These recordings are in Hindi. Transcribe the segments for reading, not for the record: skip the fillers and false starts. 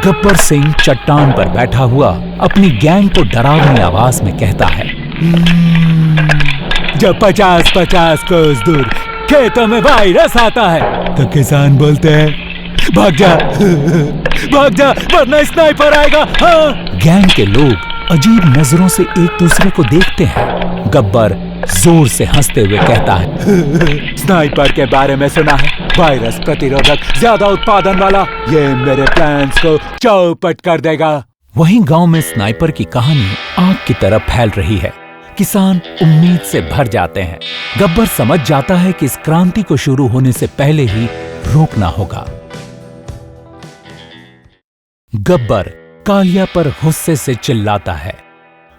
गब्बर सिंह चट्टान पर बैठा हुआ अपनी गैंग को डरावनी आवाज में कहता है, जब 50-50 कोस दूर खेतों में वायरस आता है तो किसान बोलते हैं भाग जा भाग जा वरना स्नाइपर आएगा। हाँ। गैंग के लोग अजीब नजरों से एक दूसरे को देखते हैं। गब्बर जोर से हंसते हुए कहता है, स्नाइपर के बारे में सुना है, वायरस प्रतिरोधक, ज्यादा उत्पादन वाला, ये मेरे प्लान्स को चौपट कर देगा। वहीं गांव में स्नाइपर की कहानी आग की तरह फैल रही है। किसान उम्मीद से भर जाते हैं। गब्बर समझ जाता है कि इस क्रांति को शुरू होने से पहले ही रोकना होगा। गब्बर कालिया पर गुस्से से चिल्लाता है,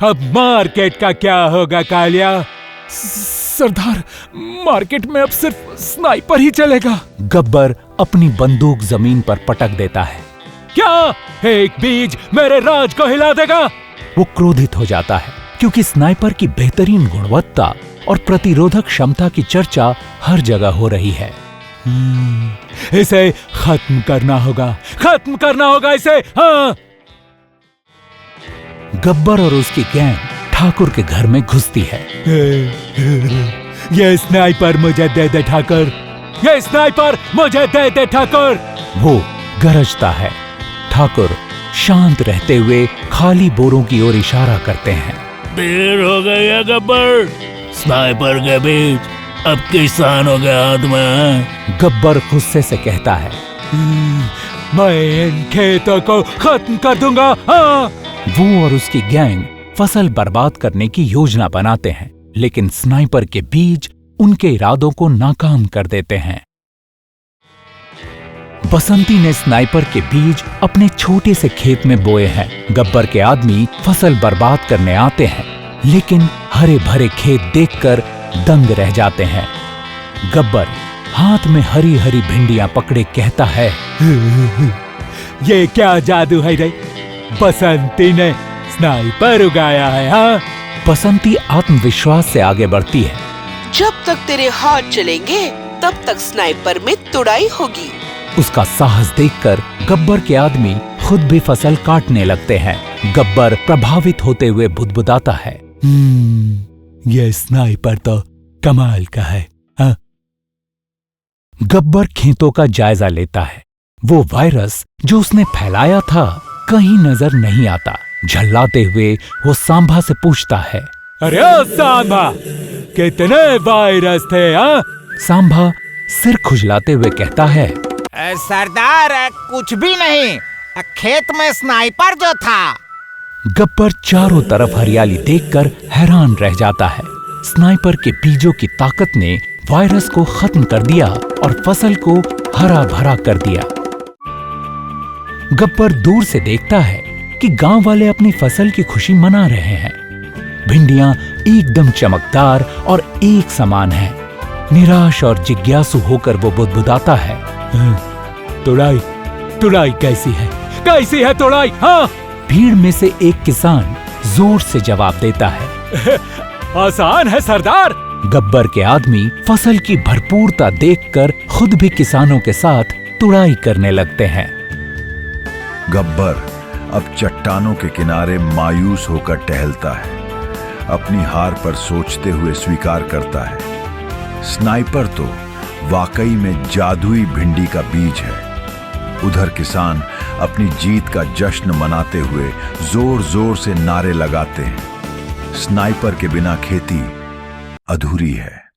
अब मार्केट का क्या होगा कालिया? सरदार, मार्केट में अब सिर्फ स्नाइपर ही चलेगा। गब्बर अपनी बंदूक जमीन पर पटक देता है। क्या एक बीज मेरे राज को हिला देगा? वो क्रोधित हो जाता है क्योंकि स्नाइपर की बेहतरीन गुणवत्ता और प्रतिरोधक क्षमता की चर्चा हर जगह हो रही है। इसे खत्म करना होगा इसे। हाँ। गब्बर और उसकी गैंग ठाकुर के घर में घुसती है। ये स्नाइपर मुझे दे दे ठाकुर, ये स्नाइपर मुझे दे दे ठाकुर। वो गरजता है। ठाकुर शांत रहते हुए खाली बोरों की ओर इशारा करते हैं। देर हो गई है गब्बर, स्नाइपर के बीच अब किसानों के हाथ में है। गब्बर गुस्से से कहता है, मैं इन खेतों को खत्म कर दूंगा। हाँ। वो और उसकी गैंग फसल बर्बाद करने की योजना बनाते हैं, लेकिन स्नाइपर के बीज उनके इरादों को नाकाम कर देते हैं। बसंती ने स्नाइपर के बीज अपने छोटे से खेत में बोए हैं। गब्बर के आदमी फसल बर्बाद करने आते हैं, लेकिन हरे भरे खेत देखकर दंग रह जाते हैं। गब्बर हाथ में हरी हरी भिंडियां पकड़े कहता है, ये क्या जादू है रे? बसंती ने स्नाइपर उगाया है। हाँ। बसंती आत्मविश्वास से आगे बढ़ती है। जब तक तेरे हाथ चलेंगे तब तक स्नाइपर में तुड़ाई होगी। उसका साहस देखकर गब्बर के आदमी खुद भी फसल काटने लगते हैं। गब्बर प्रभावित होते हुए बुदबुदाता है, ये स्नाइपर तो कमाल का है। हाँ? गब्बर खेतों का जायजा लेता है। वो वायरस जो उसने फैलाया था कहीं नजर नहीं आता। झल्लाते हुए वो सांभा से पूछता है, अरे सांभा, कितने वायरस थे? हाँ? सांभा सिर खुजलाते हुए कहता है, सरदार कुछ भी नहीं, खेत में स्नाइपर जो था। गब्बर चारों तरफ हरियाली देखकर हैरान रह जाता है। स्नाइपर के बीजों की ताकत ने वायरस को खत्म कर दिया और फसल को हरा भरा कर दिया। गब्बर दूर से देखता है कि गांव वाले अपनी फसल की खुशी मना रहे हैं। भिंडियां एकदम चमकदार और एक समान हैं। निराश और जिज्ञासु होकर वो बुदबुदाता है, तुड़ाई कैसी है तुड़ाई? हाँ। भीड़ में से एक किसान जोर से जवाब देता है, आसान है सरदार। गब्बर के आदमी फसल की भरपूरता देखकर खुद भी किसानों के साथ तुड़ाई करने लगते हैं। गब्बर अब चट्टानों के किनारे मायूस होकर टहलता है, अपनी हार पर सोचते हुए स्वीकार करता है, स्नाइपर तो वाकई में जादुई भिंडी का बीज है। उधर किसान अपनी जीत का जश्न मनाते हुए जोर जोर से नारे लगाते हैं। स्नाइपर के बिना खेती अधूरी है।